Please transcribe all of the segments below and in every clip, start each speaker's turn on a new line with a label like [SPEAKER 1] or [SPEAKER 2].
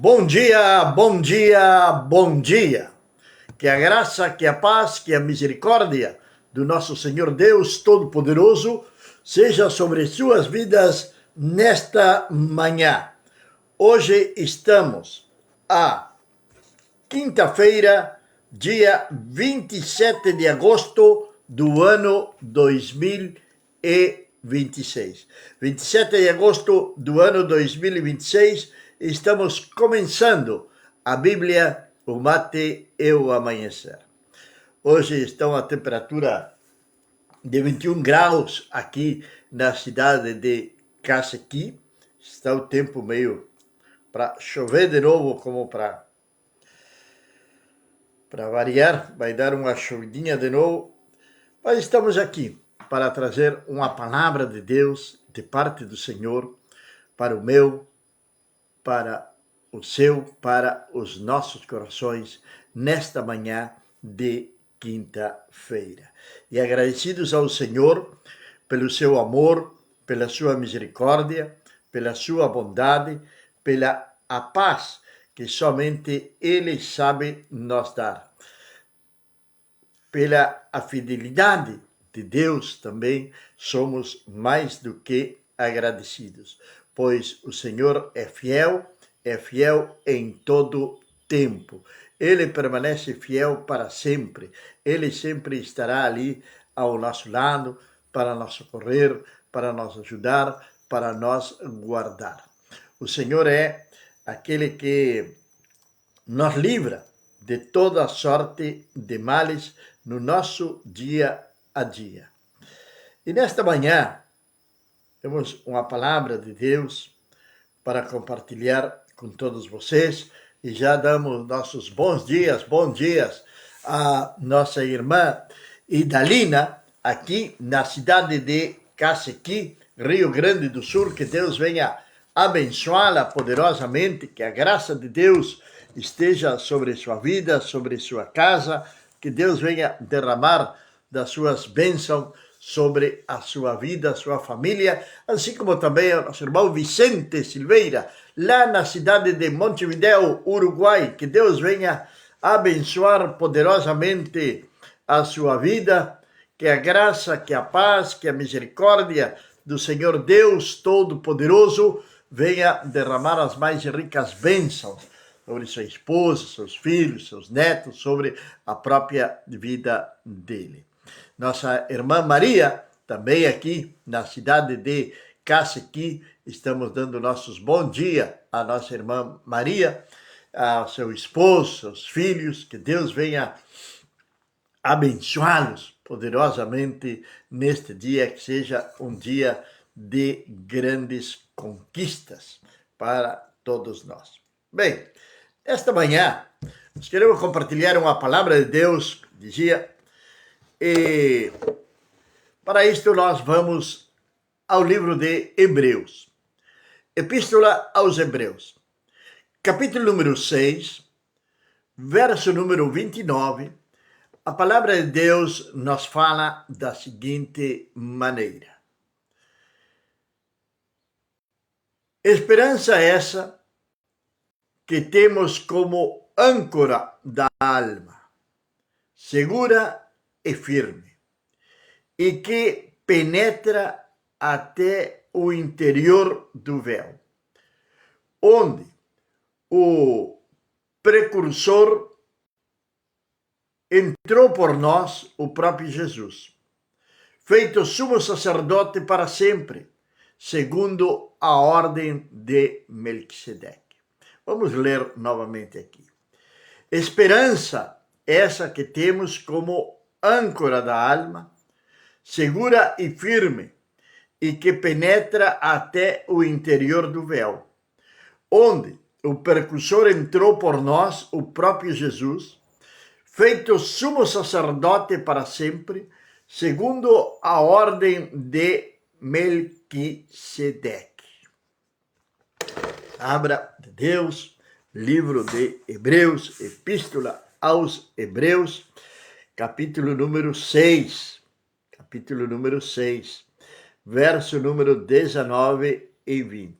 [SPEAKER 1] Bom dia, bom dia, bom dia. Que a graça, que a paz, que a misericórdia do nosso Senhor Deus Todo-Poderoso seja sobre suas vidas nesta manhã. Hoje estamos a quinta-feira, dia 27 de agosto do ano 2026. 27 de agosto do ano 2026, estamos começando a Bíblia, o mate e o amanhecer. Hoje está a temperatura de 21 graus aqui na cidade de Cacequi. Está o tempo meio para chover de novo, como para variar, vai dar uma chovidinha de novo. Mas estamos aqui para trazer uma palavra de Deus, de parte do Senhor, para o meu, para o seu, para os nossos corações, nesta manhã de quinta-feira. E agradecidos ao Senhor pelo seu amor, pela sua misericórdia, pela sua bondade, pela a paz que somente Ele sabe nos dar. Pela a fidelidade de Deus também somos mais do que agradecidos, pois o Senhor é fiel em todo tempo. Ele permanece fiel para sempre. Ele sempre estará ali ao nosso lado para nos socorrer, para nos ajudar, para nos guardar. O Senhor é aquele que nos livra de toda sorte de males no nosso dia a dia. E nesta manhã, temos uma palavra de Deus para compartilhar com todos vocês e já damos nossos bons dias à nossa irmã Idalina, aqui na cidade de Cacequi, Rio Grande do Sul. Que Deus venha abençoá-la poderosamente, que a graça de Deus esteja sobre sua vida, sobre sua casa, que Deus venha derramar das suas bênçãos sobre a sua vida, a sua família, assim como também o nosso irmão Vicente Silveira, lá na cidade de Montevideo, Uruguai. Que Deus venha abençoar poderosamente a sua vida, que a graça, que a paz, que a misericórdia do Senhor Deus Todo-Poderoso venha derramar as mais ricas bênçãos sobre sua esposa, seus filhos, seus netos, sobre a própria vida dele. Nossa irmã Maria, também aqui na cidade de Cacequi, estamos dando nossos bom dia à nossa irmã Maria, ao seu esposo, seus filhos. Que Deus venha abençoá-los poderosamente neste dia, que seja um dia de grandes conquistas para todos nós. Bem, esta manhã nós queremos compartilhar uma palavra de Deus, dizia, e para isto nós vamos ao livro de Hebreus, Epístola aos Hebreus, capítulo número 6, verso número 29, a palavra de Deus nos fala da seguinte maneira: esperança essa que temos como âncora da alma, segura e firme, e que penetra até o interior do véu, onde o precursor entrou por nós, o próprio Jesus, feito sumo sacerdote para sempre, segundo a ordem de Melquisedeque. Vamos ler novamente aqui. Esperança essa que temos como âncora da alma, segura e firme, e que penetra até o interior do véu, onde o precursor entrou por nós, o próprio Jesus, feito sumo sacerdote para sempre, segundo a ordem de Melquisedeque. Palavra de Deus, livro de Hebreus, Epístola aos Hebreus, capítulo número 6, verso número 19 e 20.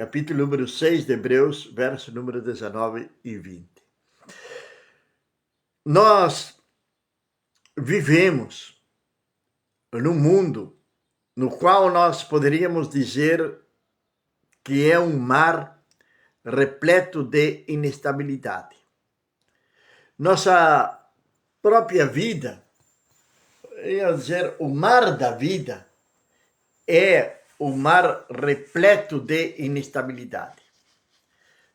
[SPEAKER 1] capítulo número 6 de Hebreus, verso número 19 e 20. Nós vivemos num mundo no qual nós poderíamos dizer que é um mar repleto de instabilidade. Nossa própria vida, eu ia dizer, o mar da vida é o mar repleto de instabilidade.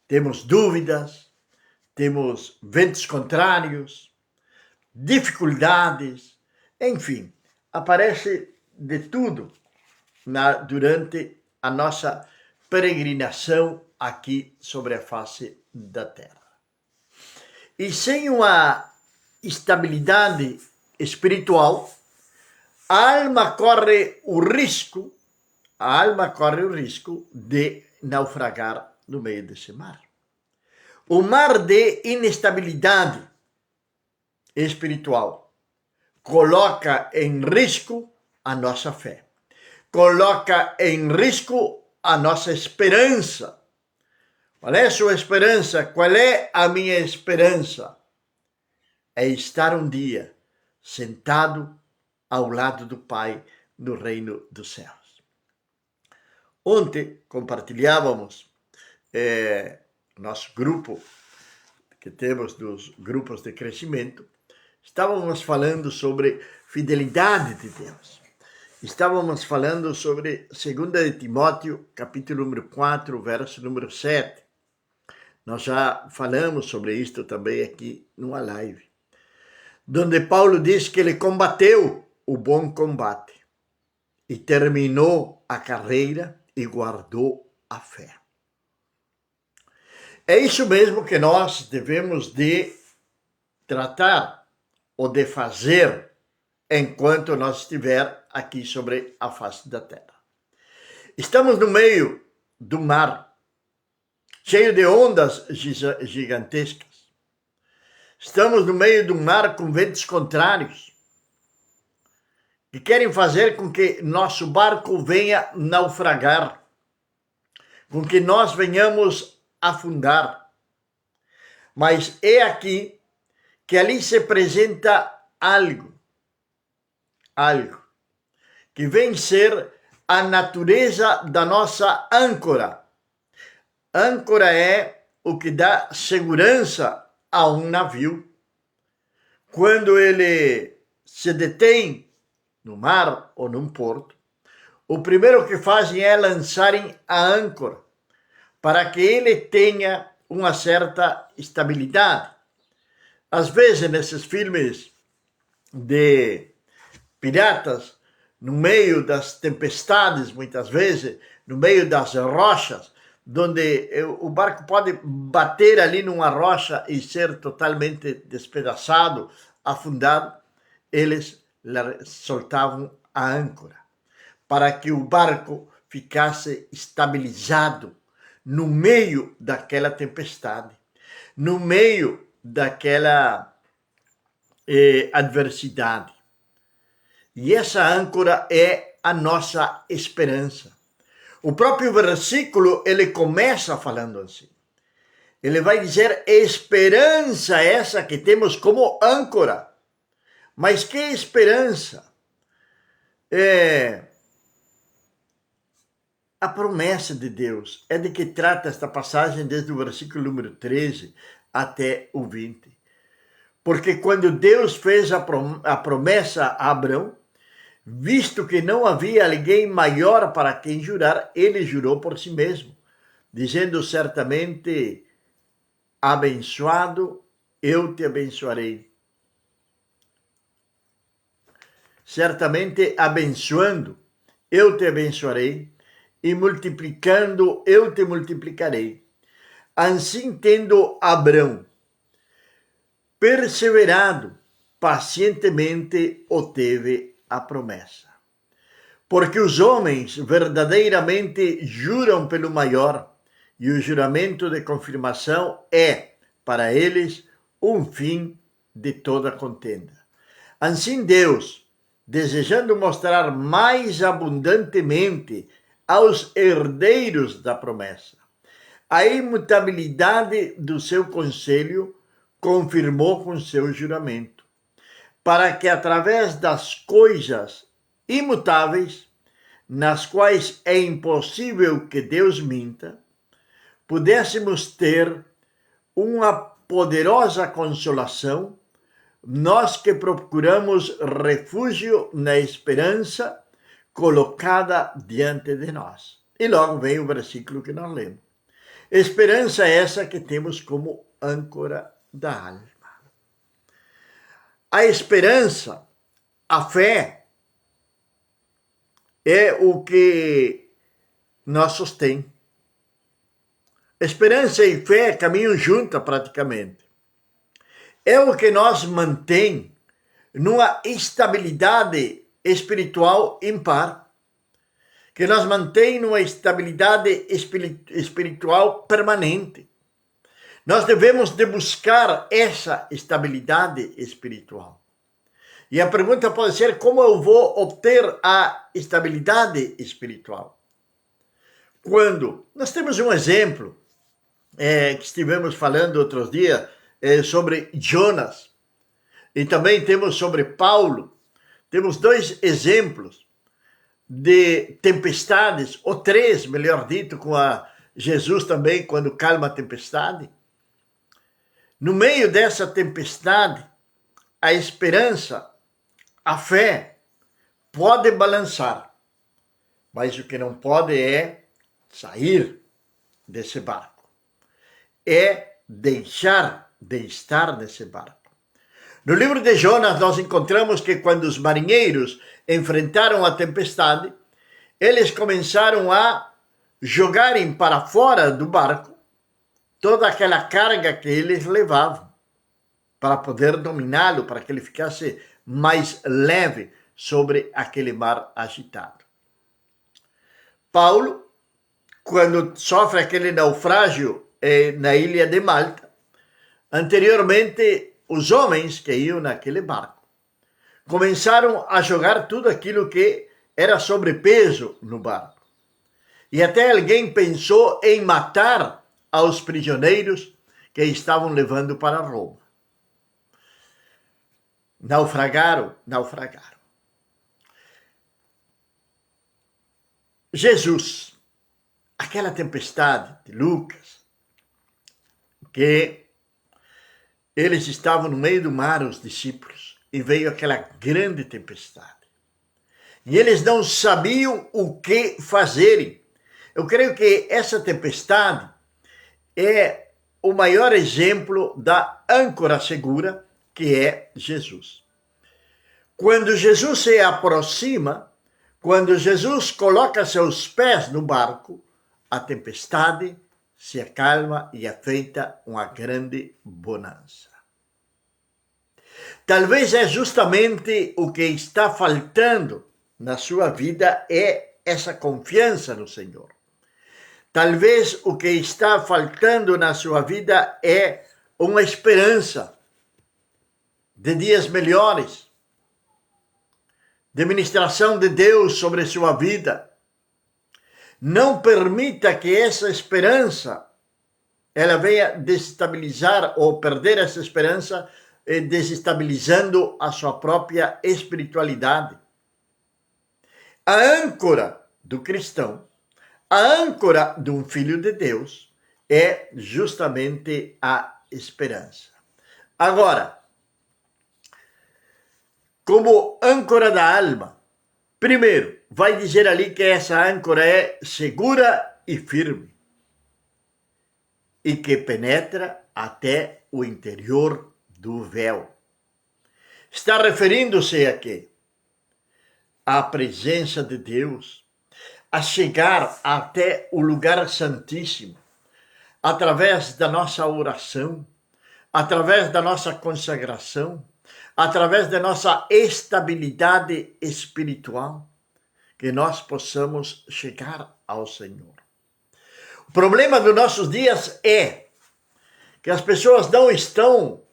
[SPEAKER 1] Temos dúvidas, temos ventos contrários, dificuldades, enfim, aparece de tudo durante a nossa peregrinação aqui sobre a face da terra. E sem uma estabilidade espiritual, a alma corre o risco de naufragar no meio desse mar. O mar de inestabilidade espiritual coloca em risco a nossa fé, coloca em risco a nossa esperança. Qual é a sua esperança? Qual é a minha esperança? É estar um dia sentado ao lado do Pai no reino dos céus. Ontem compartilhávamos nosso grupo, que temos dos grupos de crescimento, estávamos falando sobre fidelidade de Deus. Estávamos falando sobre 2 de Timóteo, capítulo número 4, verso número 7. Nós já falamos sobre isto também aqui numa live, onde Paulo diz que ele combateu o bom combate e terminou a carreira e guardou a fé. É isso mesmo que nós devemos de tratar ou de fazer enquanto nós estiver aqui sobre a face da terra. Estamos no meio do mar, cheio de ondas gigantescas. Estamos no meio de um mar com ventos contrários, que querem fazer com que nosso barco venha naufragar, com que nós venhamos afundar. Mas é aqui que ali se apresenta algo que vem ser a natureza da nossa âncora. Âncora é o que dá segurança a um navio. Quando ele se detém no mar ou num porto, o primeiro que fazem é lançarem a âncora, para que ele tenha uma certa estabilidade. Às vezes, nesses filmes de piratas, no meio das tempestades, muitas vezes, no meio das rochas, onde o barco pode bater ali numa rocha e ser totalmente despedaçado, afundado, eles soltavam a âncora, para que o barco ficasse estabilizado no meio daquela tempestade, no meio daquela adversidade. E essa âncora é a nossa esperança. O próprio versículo, ele começa falando assim. Ele vai dizer, esperança essa que temos como âncora. Mas que esperança? A promessa de Deus. É de que trata esta passagem desde o versículo número 13 até o 20. Porque quando Deus fez a promessa a Abraão, visto que não havia alguém maior para quem jurar, ele jurou por si mesmo, dizendo certamente, abençoado, eu te abençoarei. Certamente abençoando, eu te abençoarei, e multiplicando, eu te multiplicarei. Assim, tendo Abraão perseverado, pacientemente obteve a promessa. Porque os homens verdadeiramente juram pelo maior, e o juramento de confirmação é, para eles, um fim de toda contenda. Assim Deus, desejando mostrar mais abundantemente aos herdeiros da promessa. A imutabilidade do seu conselho confirmou com seu juramento, para que através das coisas imutáveis, nas quais é impossível que Deus minta, pudéssemos ter uma poderosa consolação, nós que procuramos refúgio na esperança colocada diante de nós. E logo vem o versículo que nós lemos. Esperança essa que temos como âncora da alma. A esperança, a fé, é o que nos sustém. Esperança e fé caminham juntas praticamente. É o que nos mantém numa estabilidade espiritual ímpar, que nos mantém numa estabilidade espiritual permanente. Nós devemos de buscar essa estabilidade espiritual. E a pergunta pode ser: como eu vou obter a estabilidade espiritual? Quando nós temos um exemplo que estivemos falando outros dias sobre Jonas, e também temos sobre Paulo. Temos dois exemplos de tempestades, ou três, melhor dito, com Jesus também, quando calma a tempestade. No meio dessa tempestade, a esperança, a fé, pode balançar, mas o que não pode é sair desse barco, é deixar de estar nesse barco. No livro de Jonas, nós encontramos que quando os marinheiros enfrentaram a tempestade, eles começaram a jogarem para fora do barco toda aquela carga que eles levavam, para poder dominá-lo, para que ele ficasse mais leve sobre aquele mar agitado. Paulo, quando sofre aquele naufrágio na ilha de Malta, anteriormente os homens que iam naquele barco começaram a jogar tudo aquilo que era sobrepeso no barco. E até alguém pensou em matar aos prisioneiros que estavam levando para Roma. Naufragaram. Jesus, aquela tempestade de Lucas, que eles estavam no meio do mar, os discípulos, e veio aquela grande tempestade. E eles não sabiam o que fazerem. Eu creio que essa tempestade é o maior exemplo da âncora segura, que é Jesus. Quando Jesus se aproxima, quando Jesus coloca seus pés no barco, a tempestade se acalma e é feita uma grande bonança. Talvez é justamente o que está faltando na sua vida, é essa confiança no Senhor. Talvez o que está faltando na sua vida é uma esperança de dias melhores, de ministração de Deus sobre sua vida. Não permita que essa esperança ela venha desestabilizar ou perder essa esperança, desestabilizando a sua própria espiritualidade. A âncora do cristão, a âncora de um filho de Deus é justamente a esperança. Agora, como âncora da alma, primeiro, vai dizer ali que essa âncora é segura e firme e que penetra até o interior do véu. Está referindo-se a quê? À presença de Deus, a chegar até o lugar santíssimo, através da nossa oração, através da nossa consagração, através da nossa estabilidade espiritual, que nós possamos chegar ao Senhor. O problema dos nossos dias é que as pessoas não estão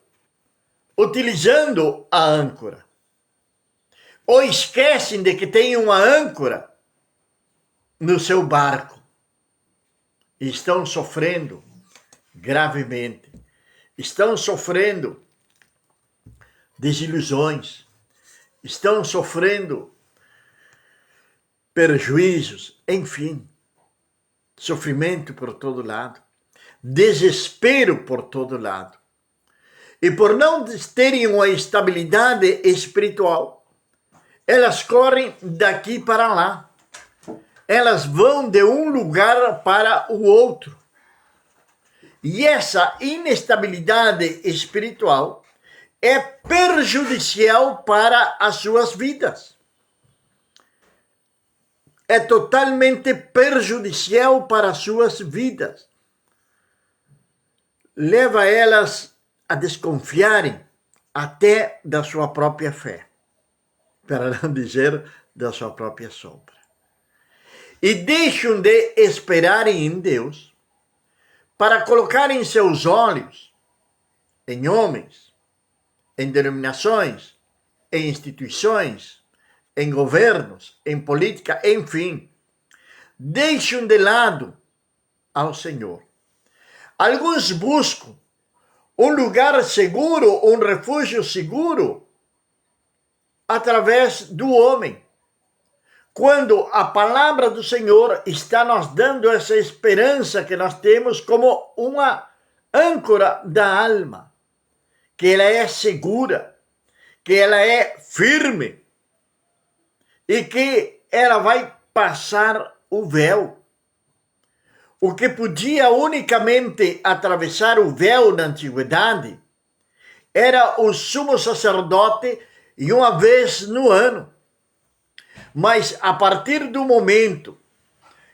[SPEAKER 1] utilizando a âncora, ou esquecem de que tem uma âncora no seu barco e estão sofrendo gravemente, estão sofrendo desilusões, estão sofrendo prejuízos, enfim, sofrimento por todo lado, desespero por todo lado. E por não terem uma estabilidade espiritual, elas correm daqui para lá. Elas vão de um lugar para o outro. E essa inestabilidade espiritual é prejudicial para as suas vidas. É totalmente prejudicial para as suas vidas. Leva elas a desconfiarem até da sua própria fé, para não dizer da sua própria sombra. E deixam de esperarem em Deus para colocarem seus olhos em homens, em denominações, em instituições, em governos, em política, enfim. Deixam de lado ao Senhor. Alguns buscam um lugar seguro, um refúgio seguro, através do homem. Quando a palavra do Senhor está nos dando essa esperança que nós temos como uma âncora da alma, que ela é segura, que ela é firme e que ela vai passar o véu. O que podia unicamente atravessar o véu na antiguidade era o sumo sacerdote e uma vez no ano. Mas a partir do momento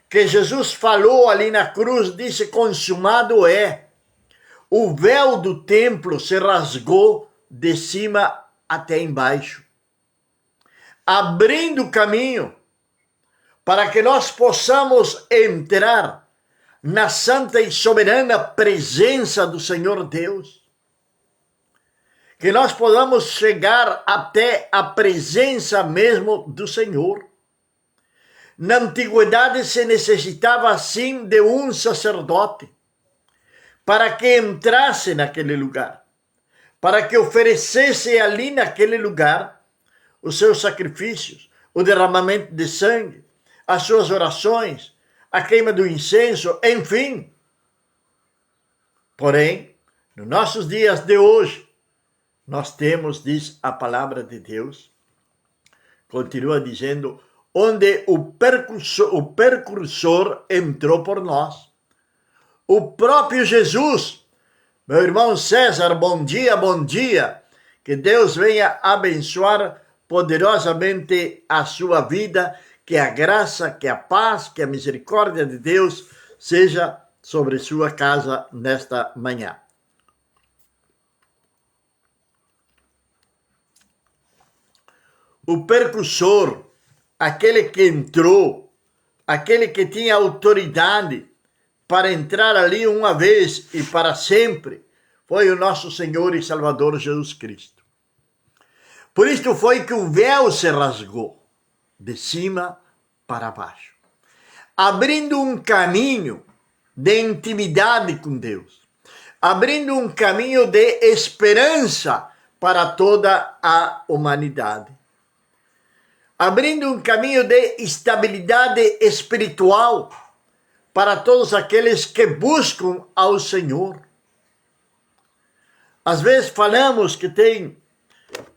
[SPEAKER 1] que Jesus falou ali na cruz, disse: consumado é, o véu do templo se rasgou de cima até embaixo, abrindo caminho para que nós possamos entrar na santa e soberana presença do Senhor Deus. Que nós podamos chegar até a presença mesmo do Senhor. Na antiguidade se necessitava sim de um sacerdote para que entrasse naquele lugar, para que oferecesse ali naquele lugar os seus sacrifícios, o derramamento de sangue, as suas orações, a queima do incenso, enfim. Porém, nos nossos dias de hoje, nós temos, diz a palavra de Deus, continua dizendo, onde o precursor entrou por nós. O próprio Jesus. Meu irmão César, bom dia, bom dia. Que Deus venha abençoar poderosamente a sua vida, que a graça, que a paz, que a misericórdia de Deus seja sobre sua casa nesta manhã. O precursor, aquele que entrou, aquele que tinha autoridade para entrar ali uma vez e para sempre, foi o nosso Senhor e Salvador Jesus Cristo. Por isto foi que o véu se rasgou de cima para baixo, abrindo um caminho de intimidade com Deus, abrindo um caminho de esperança para toda a humanidade, abrindo um caminho de estabilidade espiritual para todos aqueles que buscam ao Senhor. Às vezes falamos que tem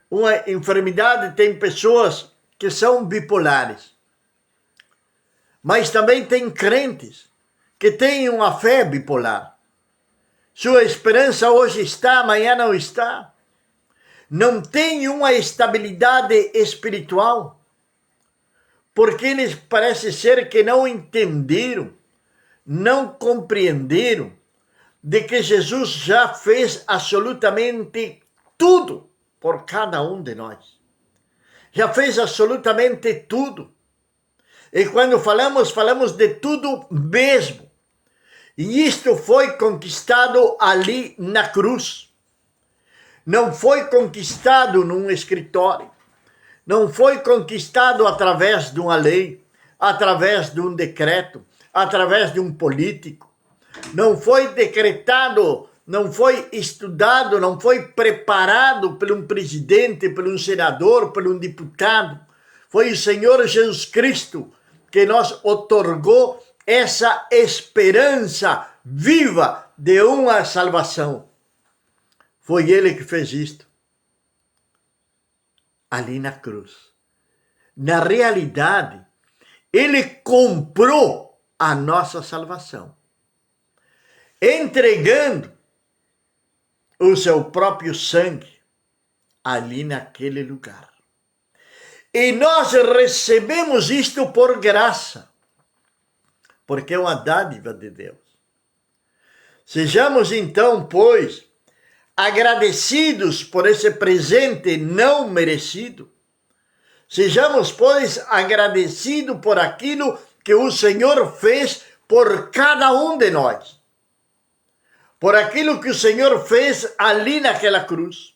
[SPEAKER 1] uma enfermidade, tem pessoas que são bipolares, mas também tem crentes que têm uma fé bipolar. Sua esperança hoje está, amanhã não está. Não tem uma estabilidade espiritual, porque eles parece ser que não entenderam, não compreenderam de que Jesus já fez absolutamente tudo por cada um de nós. Já fez absolutamente tudo. E quando falamos de tudo mesmo. E isto foi conquistado ali na cruz. Não foi conquistado num escritório. Não foi conquistado através de uma lei, através de um decreto, através de um político. Não foi decretado, não foi estudado, não foi preparado por um presidente, por um senador, por um deputado. Foi o Senhor Jesus Cristo que nos otorgou essa esperança viva de uma salvação. Foi Ele que fez isto. Ali na cruz. Na realidade, Ele comprou a nossa salvação, entregando o seu próprio sangue ali naquele lugar. E nós recebemos isto por graça, porque é uma dádiva de Deus. Sejamos então, pois, agradecidos por esse presente não merecido. Sejamos, pois, agradecidos por aquilo que o Senhor fez por cada um de nós. Por aquilo que o Senhor fez ali naquela cruz.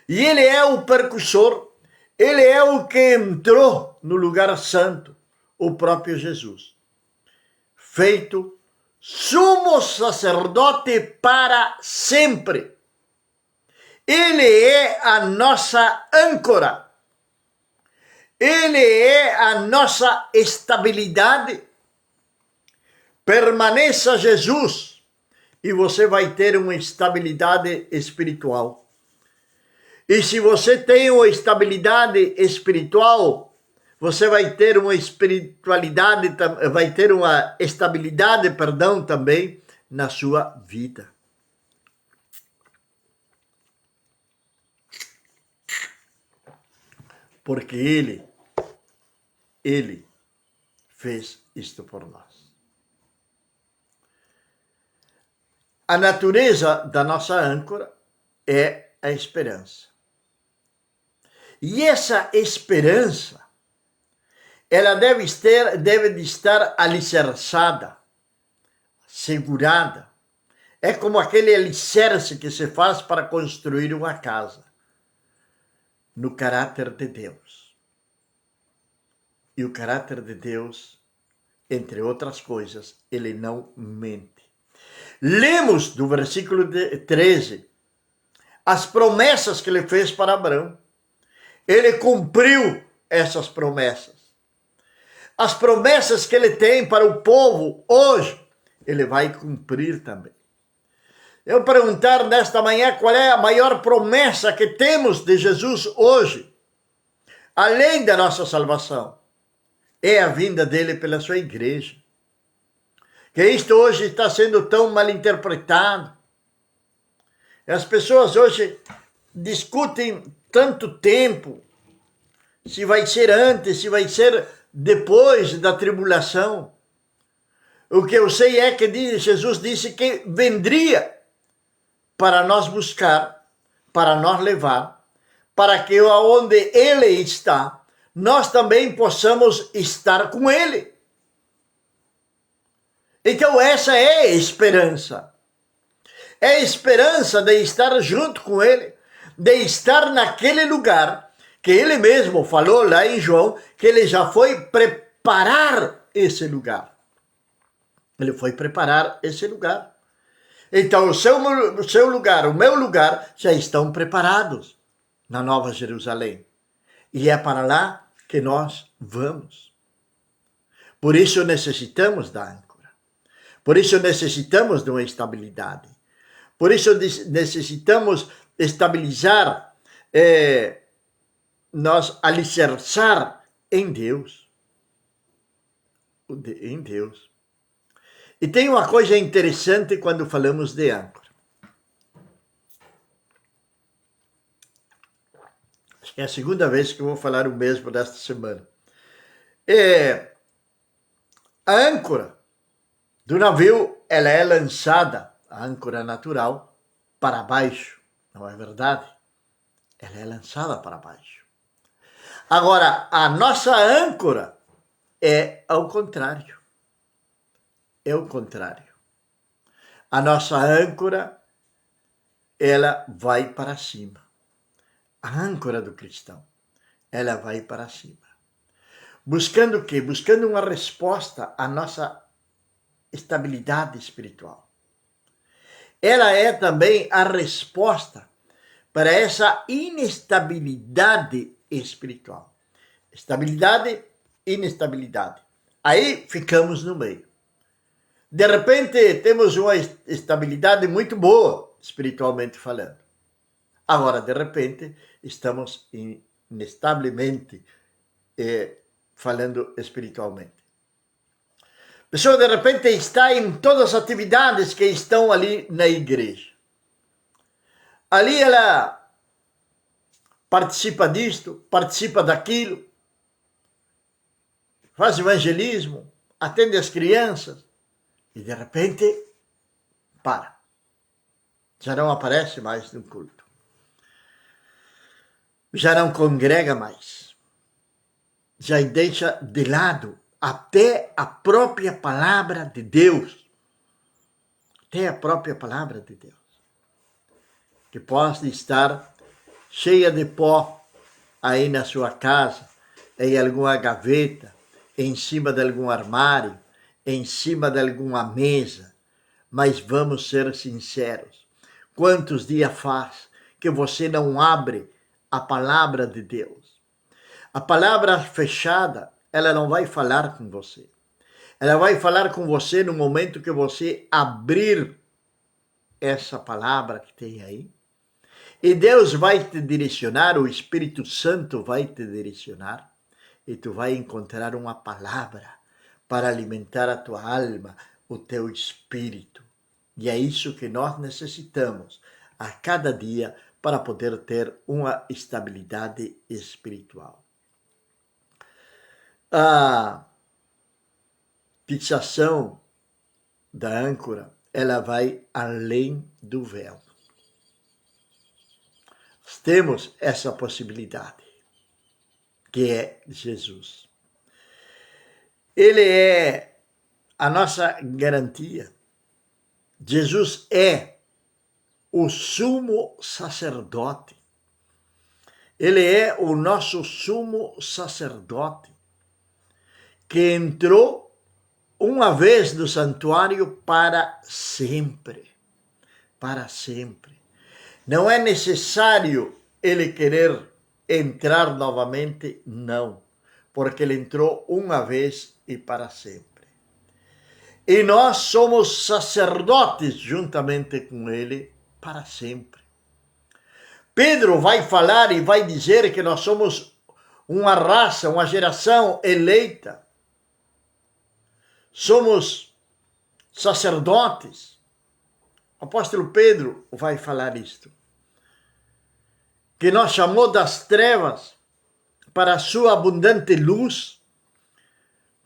[SPEAKER 1] E Ele é o percussor, Ele é o que entrou no lugar santo, o próprio Jesus. Feito sumo sacerdote para sempre. Ele é a nossa âncora. Ele é a nossa estabilidade. Permaneça Jesus e você vai ter uma estabilidade espiritual. E se você tem uma estabilidade espiritual, você vai ter uma espiritualidade, vai ter uma estabilidade, também na sua vida. Porque Ele fez isto por nós. A natureza da nossa âncora é a esperança. E essa esperança, ela deve estar alicerçada, segurada. É como aquele alicerce que se faz para construir uma casa, no caráter de Deus. E o caráter de Deus, entre outras coisas, ele não mente. Lemos do versículo 13 as promessas que ele fez para Abraão. Ele cumpriu essas promessas. As promessas que ele tem para o povo hoje, ele vai cumprir também. Eu perguntar nesta manhã qual é a maior promessa que temos de Jesus hoje, além da nossa salvação, é a vinda dele pela sua igreja. Que isto hoje está sendo tão mal interpretado. As pessoas hoje discutem tanto tempo, se vai ser antes, se vai ser depois da tribulação. O que eu sei é que Jesus disse que vendria para nós buscar, para nós levar, para que onde Ele está, nós também possamos estar com Ele. Então essa é a esperança. É a esperança de estar junto com Ele, de estar naquele lugar que Ele mesmo falou lá em João, que Ele já foi preparar esse lugar. Ele foi preparar esse lugar. Então o seu lugar, o meu lugar, já estão preparados na Nova Jerusalém. E é para lá que nós vamos. Por isso necessitamos da âncora. Por isso necessitamos de uma estabilidade. Por isso necessitamos estabilizar, nós alicerçar em Deus. Em Deus. E tem uma coisa interessante quando falamos de âncora. Acho que é a segunda vez que eu vou falar o mesmo desta semana. A âncora do navio, ela é lançada, a âncora natural, para baixo. Não é verdade? Ela é lançada para baixo. Agora, a nossa âncora é ao contrário. É o contrário. A nossa âncora, ela vai para cima. A âncora do cristão, ela vai para cima. Buscando o quê? Buscando uma resposta à nossa estabilidade espiritual. Ela é também a resposta para essa inestabilidade espiritual. Estabilidade, inestabilidade. Aí ficamos no meio. De repente, temos uma estabilidade muito boa, espiritualmente falando. Agora, de repente, estamos inestavelmente falando espiritualmente. A pessoa, de repente, está em todas as atividades que estão ali na igreja. Ali ela participa disto, participa daquilo, faz evangelismo, atende as crianças e de repente para. Já não aparece mais no culto. Já não congrega mais. Já deixa de lado até a própria palavra de Deus. Até a própria palavra de Deus. Que pode estar cheia de pó aí na sua casa, em alguma gaveta, em cima de algum armário, em cima de alguma mesa. Mas vamos ser sinceros. Quantos dias faz que você não abre a palavra de Deus? A palavra fechada, ela não vai falar com você. Ela vai falar com você no momento que você abrir essa palavra que tem aí. E Deus vai te direcionar, o Espírito Santo vai te direcionar. E tu vai encontrar uma palavra para alimentar a tua alma, o teu espírito. E é isso que nós necessitamos a cada dia para poder ter uma estabilidade espiritual. A fixação da âncora, ela vai além do véu. Nós temos essa possibilidade, que é Jesus. Ele é a nossa garantia. Jesus é o sumo sacerdote. Ele é o nosso sumo sacerdote que entrou uma vez no santuário para sempre. Para sempre. Não é necessário ele querer entrar novamente, não. Porque ele entrou uma vez e para sempre. E nós somos sacerdotes juntamente com ele para sempre. Pedro vai falar e vai dizer que nós somos uma raça, uma geração eleita. Somos sacerdotes. O apóstolo Pedro vai falar isto. Que nos chamou das trevas para a sua abundante luz,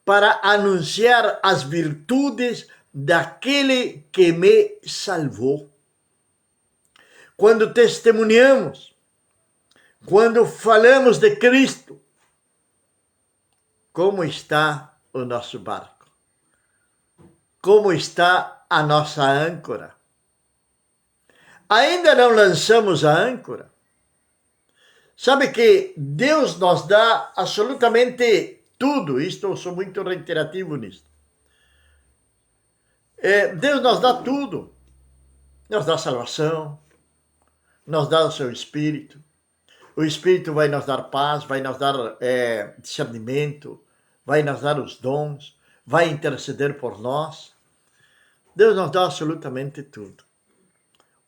[SPEAKER 1] para anunciar as virtudes daquele que me salvou. Quando testemunhamos, quando falamos de Cristo, como está o nosso barco? Como está a nossa âncora? Ainda não lançamos a âncora? Sabe que Deus nos dá absolutamente tudo. Isto, eu sou muito reiterativo nisto. Deus nos dá tudo. Nos dá salvação, nos dá o seu Espírito. O Espírito vai nos dar paz, vai nos dar discernimento, vai nos dar os dons, vai interceder por nós. Deus nos dá absolutamente tudo.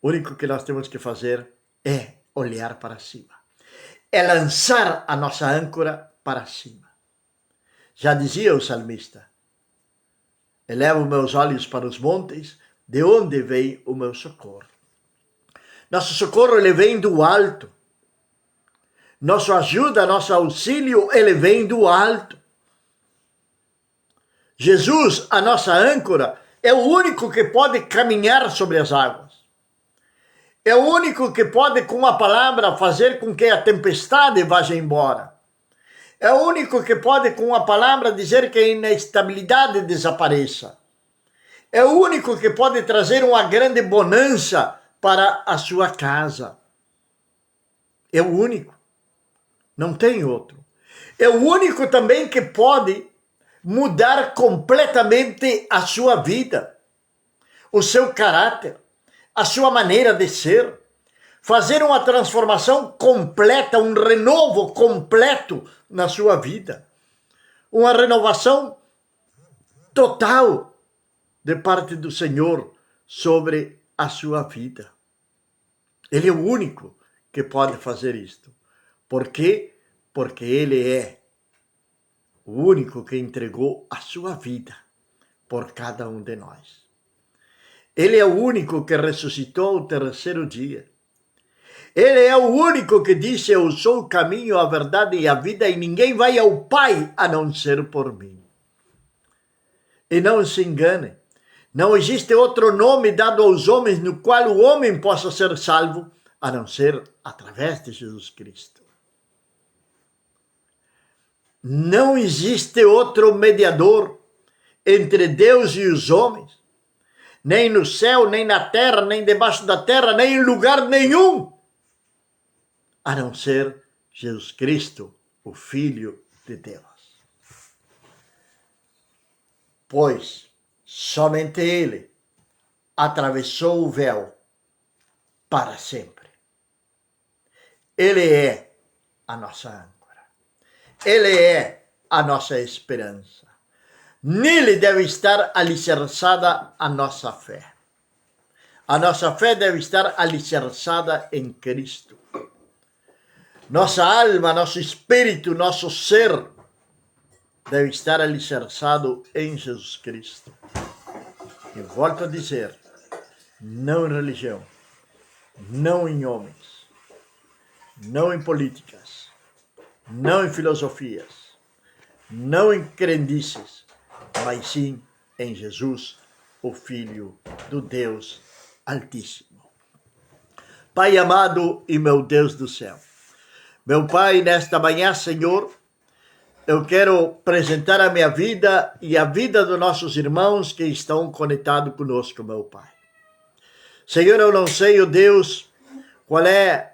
[SPEAKER 1] O único que nós temos que fazer é olhar para cima. É lançar a nossa âncora para cima. Já dizia o salmista, elevo meus olhos para os montes, de onde vem o meu socorro? Nosso socorro, ele vem do alto. Nossa ajuda, nosso auxílio, ele vem do alto. Jesus, a nossa âncora, é o único que pode caminhar sobre as águas. É o único que pode, com uma palavra, fazer com que a tempestade vá embora. É o único que pode, com uma palavra, dizer que a inestabilidade desapareça. É o único que pode trazer uma grande bonança para a sua casa. É o único. Não tem outro. É o único também que pode mudar completamente a sua vida, o seu caráter, a sua maneira de ser, fazer uma transformação completa, um renovo completo na sua vida, uma renovação total de parte do Senhor sobre a sua vida. Ele é o único que pode fazer isto. Por quê? Porque ele é o único que entregou a sua vida por cada um de nós. Ele é o único que ressuscitou ao terceiro dia. Ele é o único que disse: eu sou o caminho, a verdade e a vida, e ninguém vai ao Pai a não ser por mim. E não se engane, não existe outro nome dado aos homens no qual o homem possa ser salvo, a não ser através de Jesus Cristo. Não existe outro mediador entre Deus e os homens, nem no céu, nem na terra, nem debaixo da terra, nem em lugar nenhum, a não ser Jesus Cristo, o Filho de Deus. Pois somente Ele atravessou o véu para sempre. Ele é a nossa âncora. Ele é a nossa esperança. Nele deve estar alicerçada a nossa fé. A nossa fé deve estar alicerçada em Cristo. Nossa alma, nosso espírito, nosso ser deve estar alicerçado em Jesus Cristo. E volto a dizer, não em religião, não em homens, não em políticas, não em filosofias, não em crendices, mas sim em Jesus, o Filho do Deus Altíssimo. Pai amado e meu Deus do céu, meu Pai, nesta manhã, Senhor, eu quero apresentar a minha vida e a vida dos nossos irmãos que estão conectados conosco, meu Pai. Senhor, eu não sei, ó Deus, qual é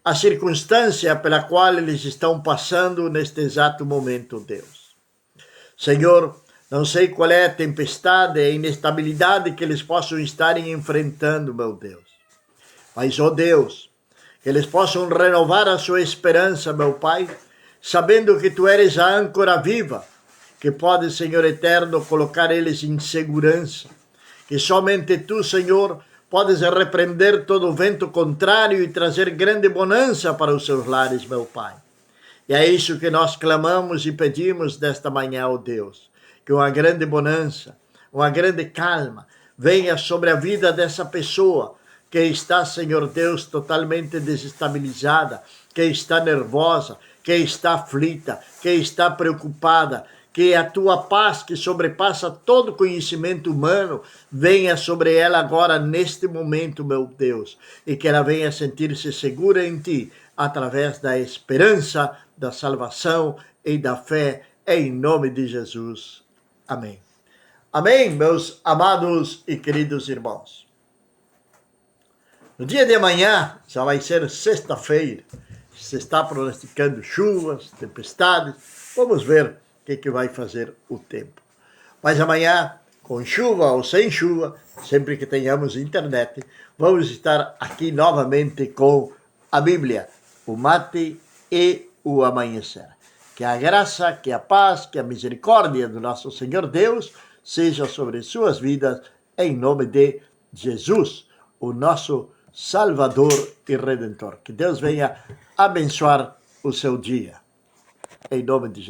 [SPEAKER 1] a circunstância pela qual eles estão passando neste exato momento, Deus. Senhor, não sei qual é a tempestade e a inestabilidade que eles possam estar enfrentando, meu Deus. Mas, ó Deus, que eles possam renovar a sua esperança, meu Pai, sabendo que Tu eres a âncora viva, que pode, Senhor eterno, colocar eles em segurança. Que somente Tu, Senhor, podes repreender todo o vento contrário e trazer grande bonança para os seus lares, meu Pai. E é isso que nós clamamos e pedimos nesta manhã, ó Deus. Que uma grande bonança, uma grande calma venha sobre a vida dessa pessoa que está, Senhor Deus, totalmente desestabilizada, que está nervosa, que está aflita, que está preocupada, que a Tua paz, que sobrepassa todo conhecimento humano, venha sobre ela agora, neste momento, meu Deus, e que ela venha sentir-se segura em Ti, através da esperança, da salvação e da fé, em nome de Jesus. Amém. Amém, meus amados e queridos irmãos. No dia de amanhã, já vai ser sexta-feira, se está pronosticando chuvas, tempestades, vamos ver o que vai fazer o tempo. Mas amanhã, com chuva ou sem chuva, sempre que tenhamos internet, vamos estar aqui novamente com a Bíblia, o mate e o amanhecer. Que a graça, que a paz, que a misericórdia do nosso Senhor Deus seja sobre suas vidas, em nome de Jesus, o nosso Salvador e Redentor. Que Deus venha abençoar o seu dia. Em nome de Jesus.